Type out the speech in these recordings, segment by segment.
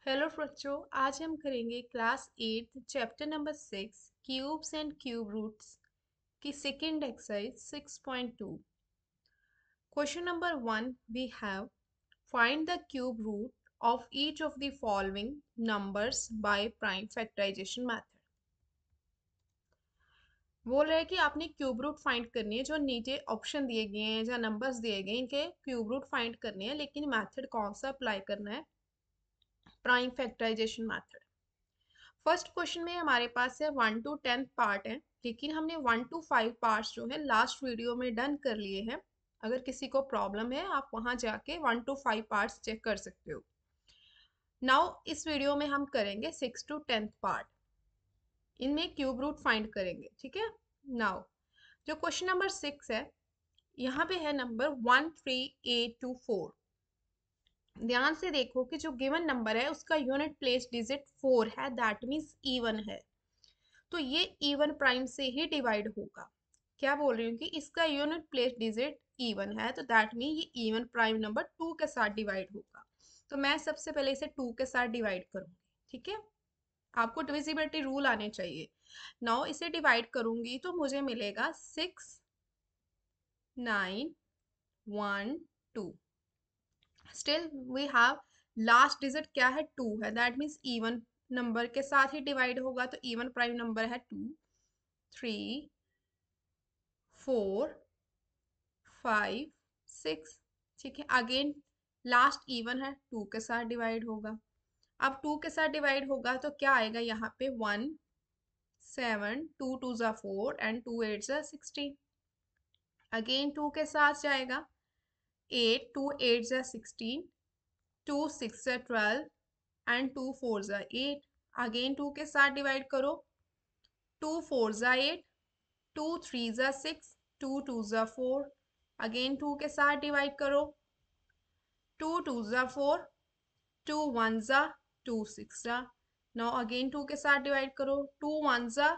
Hello बच्चों, आज हम करेंगे class 8 chapter number 6 cubes and cube roots की second exercise 6.2। Question number 1 we have find the cube root of each of the following numbers by prime factorization method. बोल रहे हैं कि आपने क्यूब रूट फाइंड करनी है। जो नीचे ऑप्शन दिए गए हैं या नंबर्स दिए गए हैं इनके क्यूब रूट फाइंड करने हैं, लेकिन मेथड कौन सा अप्लाई करना है? Prime factorization method. First question में हमारे पास है 1 to 10 पार्ट है, लेकिन हमने 1 to 5 पार्ट्स जो है लास्ट वीडियो में डन कर लिए हैं। अगर किसी को प्रॉब्लम है आप वहां जाके 1 to 5 पार्ट्स चेक कर सकते हो। नाउ इस वीडियो में हम करेंगे 6 to 10 पार्ट, इनमें क्यूब रूट फाइंड करेंगे। ठीक है। नाउ जो क्वेश्चन नंबर 6 है, यहाँ पे है नंबर 13824। ध्यान से देखो कि जो गिवन नंबर है उसका यूनिट प्लेस डिजिट 4 है, दैट मीन्स इवन है। तो ये इवन प्राइम से ही डिवाइड होगा। क्या बोल रही हूँ कि इसका यूनिट प्लेस डिजिट इवन है, तो दैट मीन ये इवन प्राइम नंबर 2 के साथ डिवाइड होगा। तो मैं सबसे पहले इसे 2 के साथ डिवाइड करूंगी। ठीक है। आपको डिविजिबिलिटी रूल आने चाहिए। नाउ इसे डिवाइड करूंगी तो मुझे मिलेगा 6 9 1 2। Still we have last digit क्या है? 2 है, दैट मीन्स इवन नंबर के साथ ही डिवाइड होगा। तो इवन प्राइम नंबर है 2 3 4 5 6। ठीक है। अगेन लास्ट इवन है, 2 के साथ डिवाइड होगा। अब 2 के साथ डिवाइड होगा तो क्या आएगा यहाँ पे? 1 7 2 2 जा 4 एंड 2 8 जा 16। अगेन 2 के साथ जाएगा 8 2 8 जा 16, 2 6 जा 12 एंड 2 4 जा 8। अगेन 2 के साथ डिवाइड करो, 2 4 जा 8, 2 3 जा 6, 2 2 जा 4। अगेन 2 के साथ डिवाइड करो, 2 2 जा 4, 2 1 जा 2 6 जा। नाउ अगेन 2 के साथ डिवाइड करो, 2 1 जा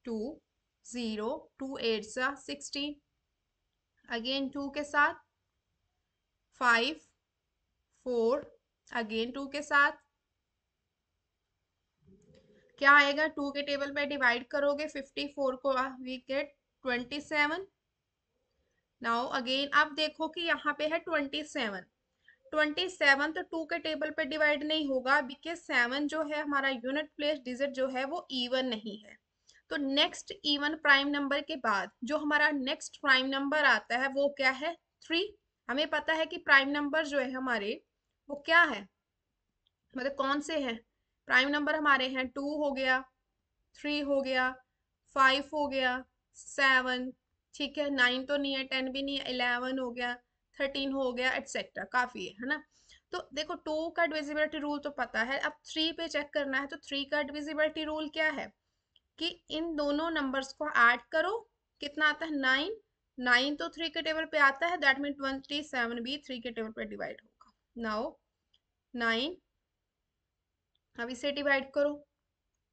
2 0, 2 8 जा 16। अगेन 2 के साथ 5 4। अगेन 2 के साथ क्या आएगा? 2 के टेबल पे डिवाइड करोगे 54 को, वी गेट 27। नाउ अगेन आप देखो कि यहाँ पे है 27। 27 तो 2 के टेबल पे डिवाइड नहीं होगा, बिकॉज 7 जो है हमारा यूनिट प्लेस डिजिट जो है वो इवन नहीं है। तो नेक्स्ट इवन प्राइम नंबर के बाद जो हमारा नेक्स्ट प्राइम नंबर आता है वो क्या है? 3। हमें पता है कि प्राइम नंबर जो है हमारे वो क्या है, मतलब कौन से हैं? प्राइम नंबर हमारे हैं 2 हो गया, 3 हो गया, 5 हो गया, 7। ठीक है। 9 तो नहीं है, 10 भी नहीं है, 11 हो गया, 13 हो गया, एटसेट्रा। काफी है ना। तो देखो 2 का डिविजिबिलिटी रूल तो पता है, अब 3 पे चेक करना है। तो 3 का डिविजिबिलिटी रूल क्या है कि इन दोनों नंबर्स को ऐड करो, कितना आता है? 9। 9 तो 3 के टेबल पे आता है, दैट मीन 27 भी 3 के टेबल पे डिवाइड होगा। नाउ 9, अब इसे डिवाइड करो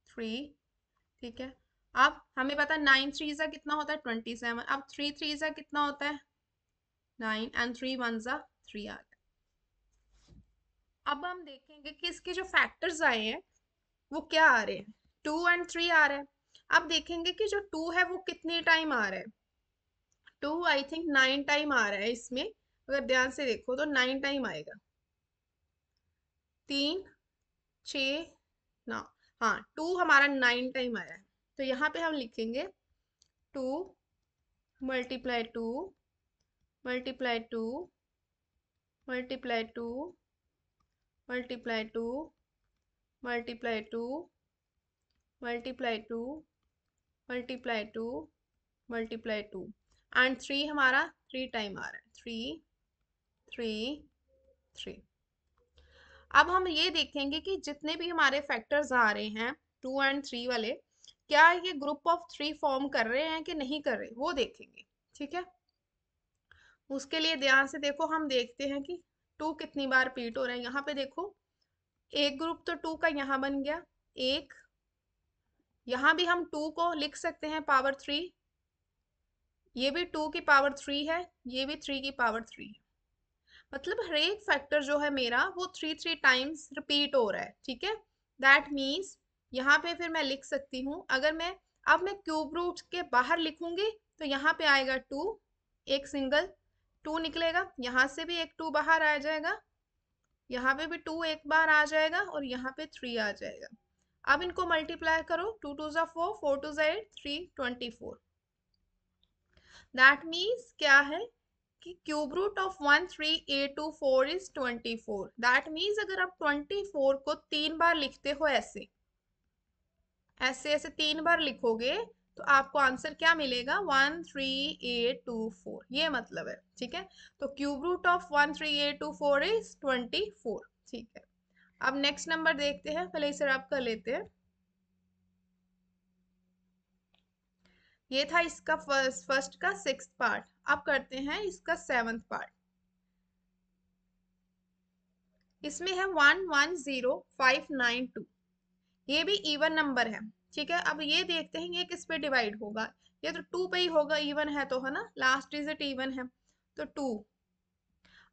3। ठीक है। अब हमें पता है 9 3 जा कितना होता है? 27। अब 3 3 जा कितना होता है? 9 एंड 3 1 जा 3 आ गया। अब हम देखेंगे कि इसके जो फैक्टर्स आए हैं वो क्या आ रहे हैं। 2 एंड 3 आ रहा है। अब देखेंगे कि जो 2 है वो कितने टाइम आ रहा है। 2 आई थिंक 9 टाइम आ रहा है इसमें। अगर ध्यान से देखो तो 9 टाइम आएगा। 3 6 9। हाँ, 2 हमारा 9 टाइम आया है। तो यहाँ पे हम लिखेंगे 2 multiply 2 multiply 2 multiply 2 multiply 2 multiply 2 multiply 2 multiply 2 multiply 2 and 3 हमारा 3 टाइम आ रहा है। 3 3 3। अब हम ये देखेंगे कि जितने भी हमारे फैक्टर्स आ रहे हैं 2 एंड 3 वाले, क्या ये ग्रुप ऑफ 3 फॉर्म कर रहे हैं कि नहीं कर रहे, वो देखेंगे। ठीक है। उसके लिए ध्यान से देखो, हम देखते हैं कि 2 कितनी बार रिपीट हो रहा है। यहाँ पे देखो एक ग्रुप तो 2 का यहाँ बन गया एक। यहाँ भी हम 2 को लिख सकते हैं पावर 3, ये भी 2 की पावर 3 है, ये भी 3 की पावर 3 है। मतलब हर एक फैक्टर जो है मेरा वो 3 टाइम्स रिपीट हो रहा है, ठीक है। दैट मीन्स यहाँ पे फिर मैं लिख सकती हूँ, अगर मैं अब मैं क्यूब रूट के बाहर लिखूंगी तो यहाँ पे आएगा 2, एक सिंगल 2 निकलेगा, यहाँ से भी एक 2 बाहर आ जाएगा, यहाँ पे भी 2 एक बार आ जाएगा और यहाँ पे 3 आ जाएगा। अब इनको मल्टीप्लाई करो, 2 2 जा 4, 4 2 जा 8, 3 24। दैट मीन्स क्या है कि cube root of 13824 is 24। That means अगर आप 24 को 3 बार लिखते हो, ऐसे ऐसे ऐसे 3 बार लिखोगे तो आपको आंसर क्या मिलेगा, 13824, ये मतलब है, ठीक है। तो क्यूब रूट ऑफ 13824 इज 24, ठीक है। अब नेक्स्ट नंबर देखते हैं, पहले इसे रब कर लेते हैं। ये था इसका फर्स्ट का 6th पार्ट। अब करते हैं इसका 7th पार्ट। इसमें है 110592, ये भी इवन नंबर है, ठीक है। अब ये देखते हैं ये किस पे डिवाइड होगा, ये तो 2 पे ही होगा, इवन है तो, है ना, लास्ट डिजिट इवन है तो 2।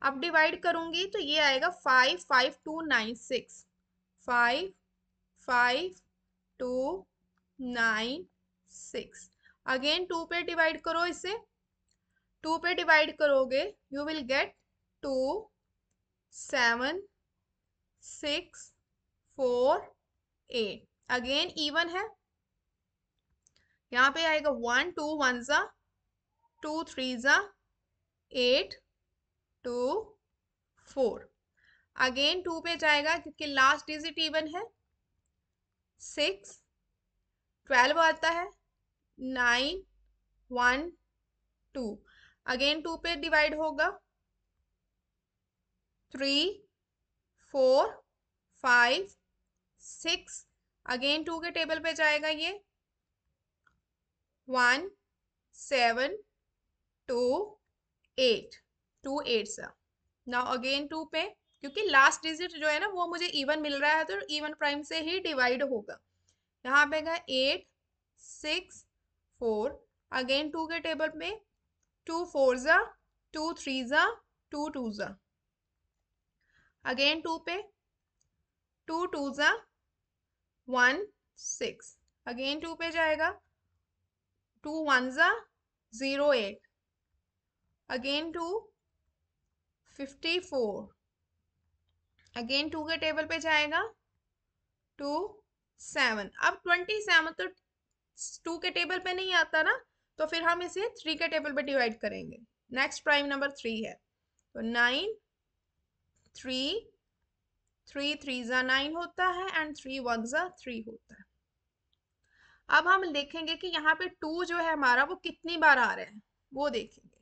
अब डिवाइड करूंगी तो ये आएगा 55296, 55296। अगेन 2 पे डिवाइड करो इसे, 2 पे डिवाइड करोगे you will get 2 7 6 4 8। Again even है, यहाँ पे आएगा 1 2 1 जा 2 3 जा 8 2 4। अगेन 2 पे जाएगा क्योंकि लास्ट डिजिट इवन है, 6 12 आता है, 9 1 2। अगेन 2 पे डिवाइड होगा, 3 4 5 6। अगेन 2 के टेबल पे जाएगा ये, 1 7 2 8, 2 8 सा। नाउ अगेन 2 पे, क्योंकि लास्ट डिजिट जो है ना वो मुझे इवन मिल रहा है तो इवन प्राइम से ही डिवाइड होगा। यहाँ पे गया 8 6 4। अगेन 2 के टेबल में 2 4 जा 2 3 जा 2 2 जा। अगेन 2 पे 2 2 जा 1 6। अगेन 2 पे जाएगा, 2 1 जा 0 8। अगेन 2 54। अगेन 2 के टेबल पे जाएगा, 2 7। अब 27 तो 2 के टेबल पे नहीं आता ना, तो फिर हम इसे 3 के टेबल पे डिवाइड करेंगे। नेक्स्ट प्राइम नंबर 3 है, तो 9 3 3 3 जा 9 होता है एंड 3 1 जा 3 होता है। अब हम देखेंगे कि यहाँ पे 2 जो है हमारा वो कितनी बार आ रहा है, वो देखेंगे।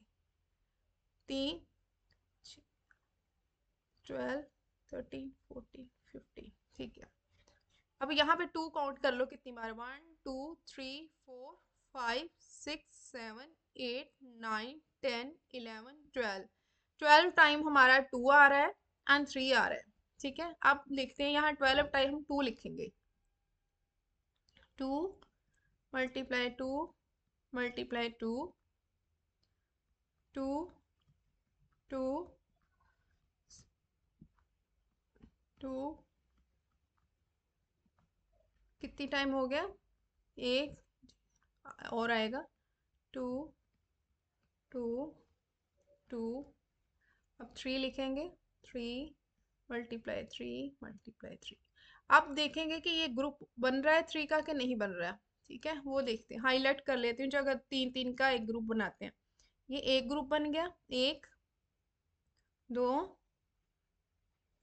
3 12 13 14 15, ठीक है। अब यहाँ पे 2 काउंट कर लो कितनी बार, 1 2 3 4 5 6 7 8 9 10 11 12। 12 टाइम हमारा 2 आ रहा है एंड 3 आ रहा है, ठीक है। अब लिखते हैं यहाँ 12 टाइम हम 2 लिखेंगे, 2 मल्टीप्लाई 2 मल्टीप्लाई 2 2 2 2। कितनी टाइम हो गया, एक और आएगा, 2 2 2। अब 3 लिखेंगे, 3 मल्टीप्लाई 3 मल्टीप्लाई 3। अब देखेंगे कि ये ग्रुप बन रहा है 3 का कि नहीं बन रहा है, ठीक है, वो देखते हैं। हाईलाइट कर लेती हूँ, जो अगर 3 3 का एक ग्रुप बनाते हैं, ये एक ग्रुप बन गया, 1 2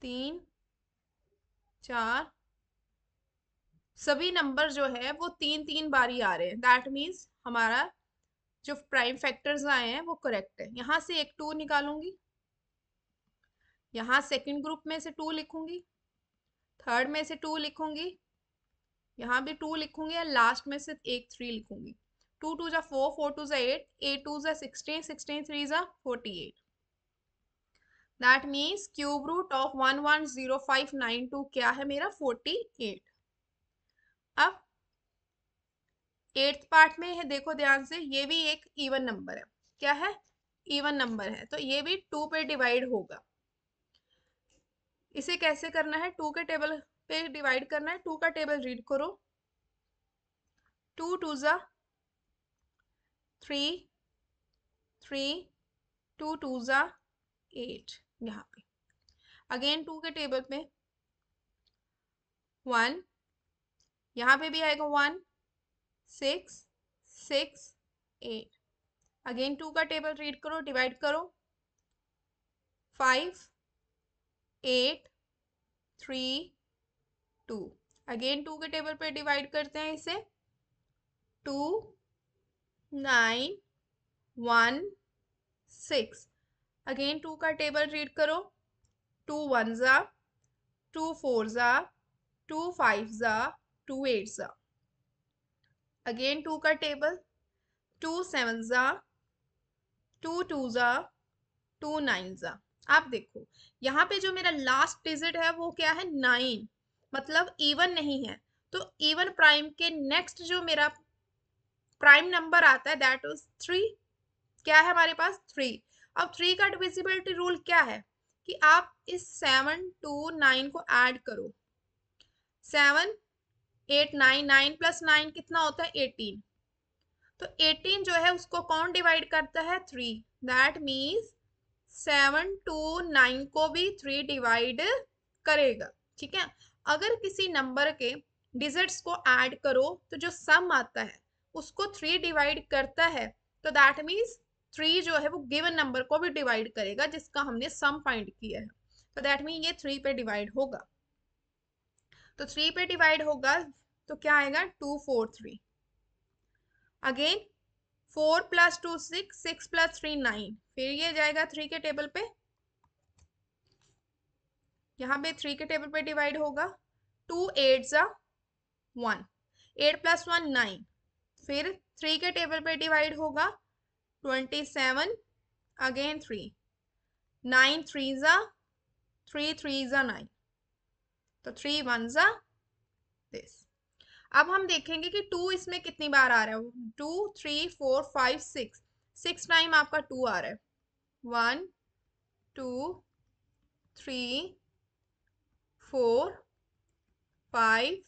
3 4। सभी नंबर जो है वो 3 3 बार आ रहे हैं, दैट मीन्स हमारा जो प्राइम फैक्टर्स आए हैं वो करेक्ट है। यहाँ से एक 2 निकालूंगी, यहाँ सेकंड ग्रुप में से 2 लिखूंगी, थर्ड में से 2 लिखूंगी, यहाँ भी 2 लिखूंगी और लास्ट में से एक 3 लिखूंगी। 2 2 जा 4 4 2 जा 8 8 2 जा 16 16 3 जा 48। That means cube root of 110592 क्या है मेरा, 48। अब 8th पार्ट में है, देखो ध्यान से, ये भी एक इवन नंबर है, क्या है, इवन नंबर है, तो ये भी 2 पे डिवाइड होगा। इसे कैसे करना है, टू के टेबल पे डिवाइड करना है। टू का टेबल रीड करो, 2 2 3, 3, 2 2 8। यहाँ पे अगेन टू के टेबल पे 1, यहाँ पे भी आएगा 1, 6, 6, 8। अगेन टू का टेबल रीड करो, डिवाइड करो, 5, 8, 3, 2। अगेन टू के टेबल पे डिवाइड करते हैं इसे, 2, 9, 1, 6। अगेन टू का टेबल रीड करो, 2 1 2 4 2 5 2 8। अगेन टू का टेबल, 2 7 2 2 2 9। आप देखो यहाँ पे जो मेरा लास्ट डिजिट है वो क्या है, 9, मतलब इवन नहीं है। तो इवन प्राइम के नेक्स्ट जो मेरा प्राइम नंबर आता है दैट इज 3। क्या है हमारे पास, 3। अब 3 का डिविजिबिलिटी रूल क्या है कि आप इस 7 टू 9 को ऐड करो, 7 8 9, 9 + 9 कितना होता है, 18। तो 18 जो है उसको कौन डिवाइड करता है, 3। दैट मीन्स 7 टू 9 को भी 3 डिवाइड करेगा। ठीक है, अगर किसी नंबर के डिजिट्स को ऐड करो तो जो सम आता है उसको 3 डिवाइड करता है, तो दैट मीन्स 3 जो है वो गिवन नंबर को भी डिवाइड करेगा जिसका हमने सम फाइंड किया है। तो दैट मीन ये 3 पे डिवाइड होगा। तो 3 पे डिवाइड होगा तो क्या आएगा, 2 4 3। अगेन 4 + 2 6, 6 + 3 9। फिर ये जाएगा 3 के टेबल पे, यहाँ पे 3 के टेबल पे डिवाइड होगा, 2 8 1, 8 + 1 9। फिर 3 के टेबल पे डिवाइड होगा, 27, अगेन 3, 9 3 3 3 9। तो 3 1 दिस। अब हम देखेंगे कि 2 इसमें कितनी बार आ रहा है, 2 3 4 5 6, 6 टाइम आपका 2 आ रहा है, 1 2 3 4 5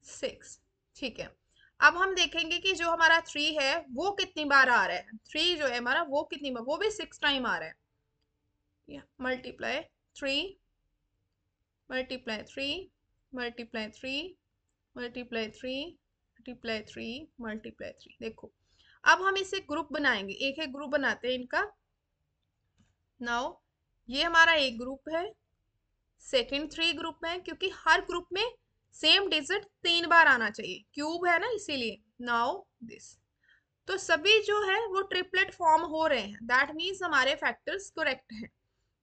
6। ठीक है, अब हम देखेंगे कि जो हमारा 3 है वो कितनी बार आ रहा है, 3 जो है हमारा वो कितनी बार, वो भी 6 टाइम आ रहा है। Multiply 3, multiply 3, multiply 3, multiply 3, multiply 3, multiply 3। देखो अब हम इसे ग्रुप बनाएंगे, एक एक ग्रुप बनाते हैं इनका। नाउ ये हमारा एक ग्रुप है, सेकंड 3 ग्रुप है, क्योंकि हर ग्रुप में सेम डिजिट 3 बार आना चाहिए, क्यूब है ना इसीलिए। नाउ दिस, तो सभी जो है वो ट्रिपलेट फॉर्म हो रहे हैं, दैट मीन्स हमारे फैक्टर्स करेक्ट हैं।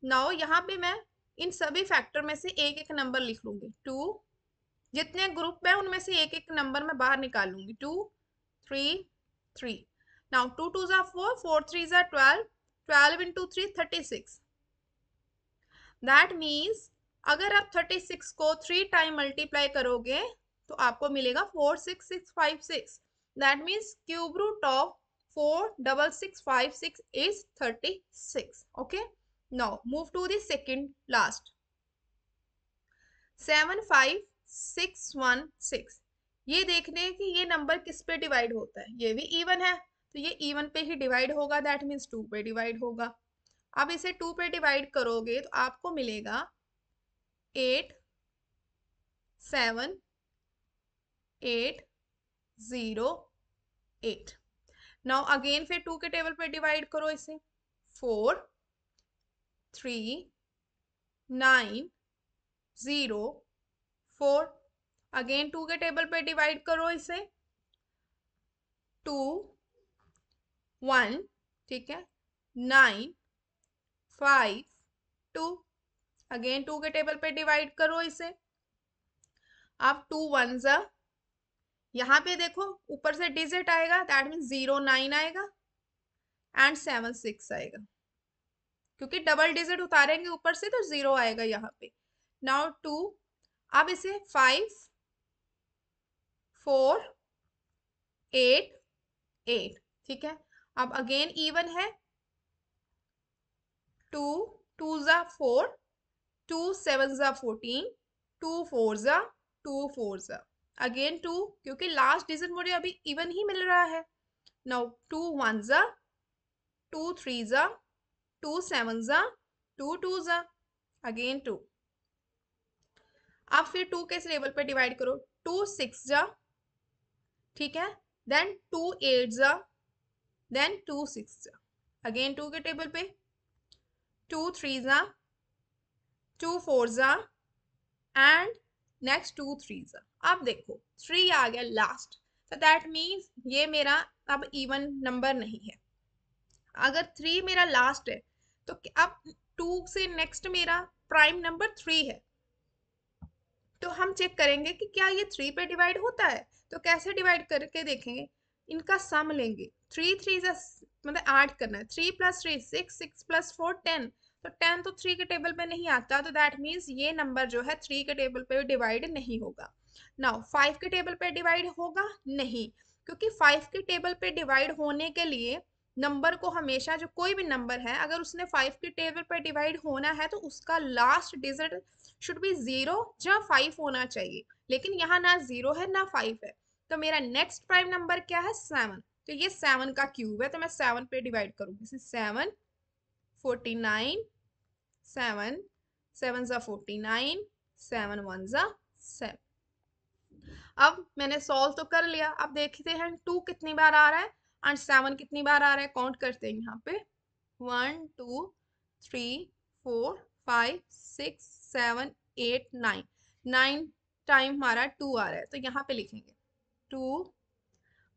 नाउ यहाँ पे मैं इन सभी फैक्टर में से एक एक नंबर लिख लूंगी, 2, जितने ग्रुप है उनमें से एक एक नंबर मैं बाहर निकाल लूंगी, 2 3 3। नाउ 2 2 4, 4 3 12, 12 × 3 36। दैट मीन्स अगर आप 36 को 3 टाइम मल्टीप्लाई करोगे तो आपको मिलेगा 46656। That means cube root of 46656 is 36। Okay, now move to the second last, 75616। ये देखने कि ये नंबर किस पे डिवाइड होता है, ये भी इवन है तो ये इवन पे ही डिवाइड होगा, दैट मीन्स 2 पे डिवाइड होगा। अब इसे 2 पे डिवाइड करोगे तो आपको मिलेगा 8 7 8 0 8। नाउ अगेन फिर 2 के टेबल पे डिवाइड करो इसे, 4 3 9 0 4। अगेन 2 के टेबल पे डिवाइड करो इसे, 2 1, ठीक है, 9 5 2। अगेन 2 के टेबल पे डिवाइड करो इसे, अब 2 1 यहाँ पे देखो ऊपर से डिजिट आएगा, दैट मीन 0 9 आएगा एंड 7 6 आएगा, क्योंकि डबल डिजिट उतारेंगे ऊपर से तो 0 आएगा यहाँ पे। नाउ 2, अब इसे 5 4 8 8। ठीक है, अब अगेन इवन है, 2 2 4, 2 7 जा 14, 2 4 जा 2 4 जा अगेन 2, क्योंकि लास्ट डिजिट मुझे अभी इवन ही मिल रहा है। नाउ 2 1 जा 2 3 जा 2 7 जा 2 2 जा अगेन 2। अब फिर 2 के इस लेवल पे डिवाइड करो, 2 6 जा, ठीक है, देन 2 8 जा, देन 2 6 जा अगेन 2 के टेबल पे, 2 3 जा 2 4 जा एंड नेक्स्ट 2 3 जा। अब देखो 3 आ गया लास्ट, तो दैट मीन्स ये मेरा अब इवन नंबर नहीं है। अगर 3 मेरा लास्ट है तो अब 2 से नेक्स्ट मेरा प्राइम नंबर 3 है, तो हम चेक करेंगे कि क्या ये 3 पे डिवाइड होता है। तो कैसे डिवाइड करके देखेंगे, इनका सम लेंगे, 3 3 मतलब ऐड करना है, 3 + 3 6, 6 + 4 10, तो 10 तो 3 के टेबल पे नहीं आता, तो दैट मीन्स ये नंबर जो है 3 के टेबल पे डिवाइड नहीं होगा। नाउ 5 के टेबल पे डिवाइड होगा नहीं, क्योंकि 5 के टेबल पे डिवाइड होने के लिए नंबर को हमेशा, जो कोई भी नंबर है अगर उसने 5 के टेबल पे डिवाइड होना है तो उसका लास्ट डिजिट शुड बी 0 या 5 होना चाहिए, लेकिन यहाँ ना 0 है ना 5 है, तो मेरा नेक्स्ट प्राइम नंबर क्या है 7, तो ये 7 का क्यूब है, तो मैं 7 पे डिवाइड करूंगी, 7 49, 7 7 जा 49, 7 1 जा 7। अब मैंने सॉल्व तो कर लिया, अब देखते हैं 2 कितनी बार आ रहा है और 7 कितनी बार आ रहा है, काउंट करते हैं यहाँ पे 1 2 3 4 5 6 7 8 9, 9 टाइम हमारा 2 आ रहा है, तो यहाँ पे लिखेंगे 2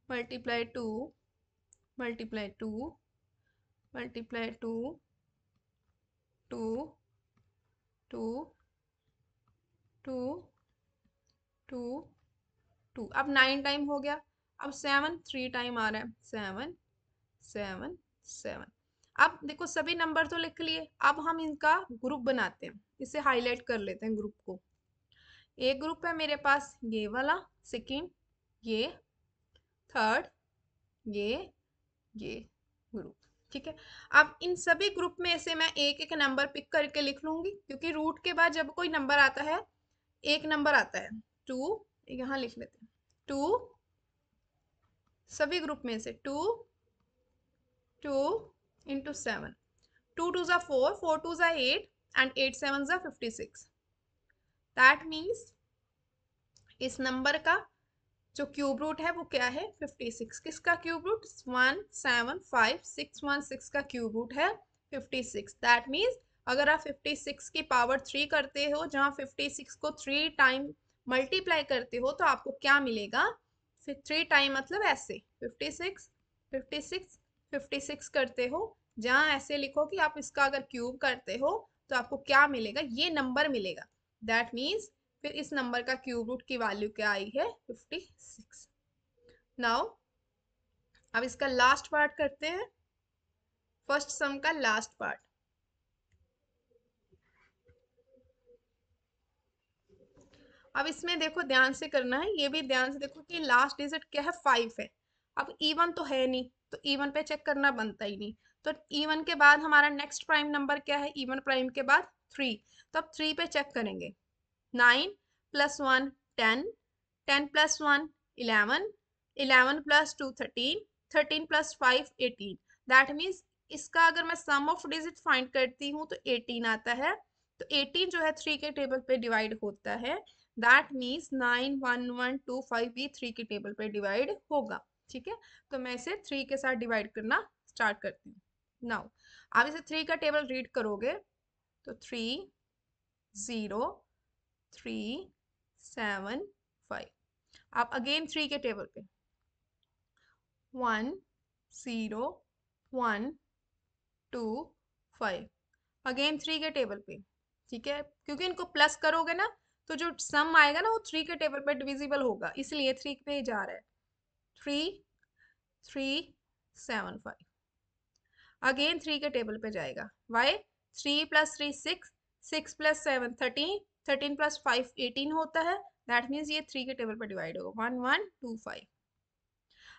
मल्टीप्लाई 2 मल्टीप्लाई 2 मल्टीप्लाई 2 2 2 2 2 2, अब 9 टाइम हो गया। अब 7 3 टाइम आ रहा है, 7 7 7। अब देखो सभी नंबर तो लिख लिए, अब हम इनका ग्रुप बनाते हैं, इसे हाईलाइट कर लेते हैं ग्रुप को। एक ग्रुप है मेरे पास ये वाला, सेकंड ये, थर्ड ये ग्रुप, ठीक है। अब इन सभी ग्रुप में से मैं एक एक नंबर पिक करके लिख लूंगी, क्योंकि रूट के बाद जब कोई नंबर आता है, एक नंबर आता है 2, यहाँ लिख लेते हैं 2, सभी ग्रुप में से 2 2 इंटू 7, 2 2 जा 4, 4 2 जा 8 एंड 8 7 जा 56। दैट मीन्स इस नंबर का जो क्यूब रूट है वो क्या है 56। किसका क्यूब रूट, 175 616 का क्यूब रूट है 56। दैट मीन्स अगर आप 56 की पावर 3 करते हो, जहाँ 56 को 3 टाइम मल्टीप्लाई करते हो, तो आपको क्या मिलेगा, फिर 3 टाइम मतलब ऐसे 56 56 56 करते हो, जहाँ ऐसे लिखो कि आप इसका अगर क्यूब करते हो तो आपको क्या मिलेगा, ये नंबर मिलेगा। दैट मीन्स फिर इस नंबर का क्यूब रूट की वैल्यू क्या आई है 56। नाउ अब इसका लास्ट पार्ट करते हैं, फर्स्ट सम का लास्ट पार्ट। अब इसमें देखो ध्यान से करना है, ये भी ध्यान से देखो कि लास्ट डिजिट क्या है 5 है। अब इवन तो है नहीं, तो इवन पे चेक करना बनता ही नहीं, तो इवन के बाद हमारा नेक्स्ट प्राइम नंबर क्या है, इवन प्राइम के बाद 3, तो अब 3 पे चेक करेंगे, 9 + 1 10, 10 + 1 11, 11 + 2 13, 13 + 5 18। दैट मीन्स इसका अगर मैं सम ऑफ डिजिट फाइंड करती हूँ तो 18 आता है, तो 18 जो है 3 के टेबल पे डिवाइड होता है। दैट मीन्स 9 1 1 2 5 भी 3 के टेबल पे डिवाइड होगा, ठीक है। तो मैं इसे 3 के साथ डिवाइड करना स्टार्ट करती हूँ। नाउ आप इसे 3 का टेबल रीड करोगे तो 3 0 3 7 5। आप अगेन 3 के टेबल पे 1 0 1 2 5, अगेन 3 के टेबल पे, ठीक है, क्योंकि इनको प्लस करोगे ना तो जो सम आएगा ना वो 3 के टेबल पे डिविजिबल होगा, इसलिए 3 पे ही जा रहा है। 3 3 7 5, अगेन 3 के टेबल पे जाएगा, वाई 3 + 3 6, 6 + 7 13, 13 + 5 18 होता है। दैट मीन्स ये 3 के टेबल पे डिवाइड होगा 1 1 2 5,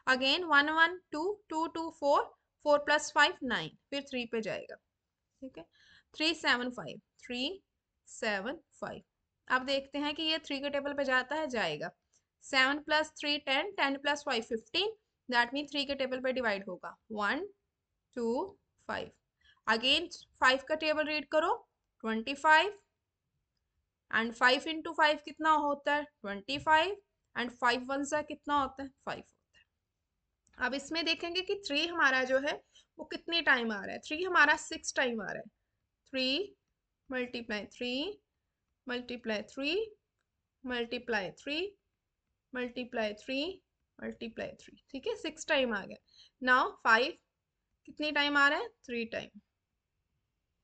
अगेन 1 1 2 2 2 4, 4 + 5 9, फिर 3 पे जाएगा, ठीक है। 3 7 5, 3 7 5। अब देखते हैं कि ये 3 के टेबल पे जाता है, जाएगा। 7 + 3 10, 10 + 5 15, दैट मीन 3 के टेबल पे डिवाइड होगा। 1 2 5। अगेन 5 का टेबल रीड करो, 25, एंड 5 × 5 कितना होता है 25, एंड 5 × 1 सा कितना होता है 5 होता है। अब इसमें देखेंगे कि 3 हमारा जो है वो कितने टाइम आ रहा है। 3 हमारा 6 टाइम आ रहा है। 3 × 3 × 3 × 3 × 3 × 3, ठीक है, 6 टाइम आ गया। नाउ 5 कितनी टाइम आ रहा है 3 टाइम,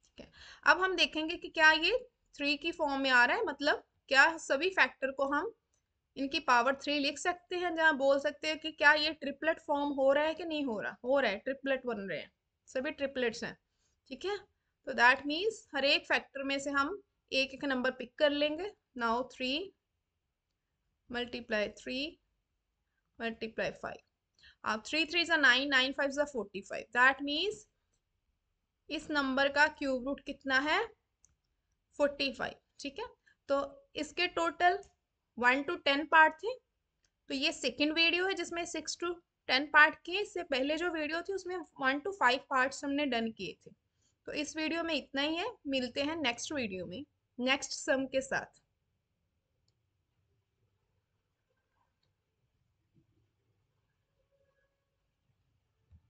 ठीक है। अब हम देखेंगे कि क्या ये 3 की फॉर्म में आ रहा है, मतलब क्या सभी फैक्टर को हम इनकी पावर 3 लिख सकते हैं, जहाँ बोल सकते हैं कि क्या ये ट्रिपलेट फॉर्म हो रहा है कि नहीं हो रहा है, ट्रिपलेट बन रहे हैं, सभी ट्रिपलेट्स हैं, ठीक है। तो दैट मीन्स हर एक फैक्टर में से हम एक एक नंबर पिक कर लेंगे। नाउ 3 × 3 × 5। अब 3 3 ज़ा 9, 9 5 ज़ा 45, दैट मीन्स इस नंबर का क्यूब रूट कितना है 45, ठीक है। तो इसके टोटल 1 to 10 पार्ट थे। तो ये सेकंड वीडियो है जिसमें 6 to 10 पार्ट किए। इससे पहले जो वीडियो थी उसमें 1 to 5 पार्ट्स हमने डन किए थे। तो इस वीडियो में इतना ही है, मिलते हैं नेक्स्ट वीडियो में नेक्स्ट सम के साथ।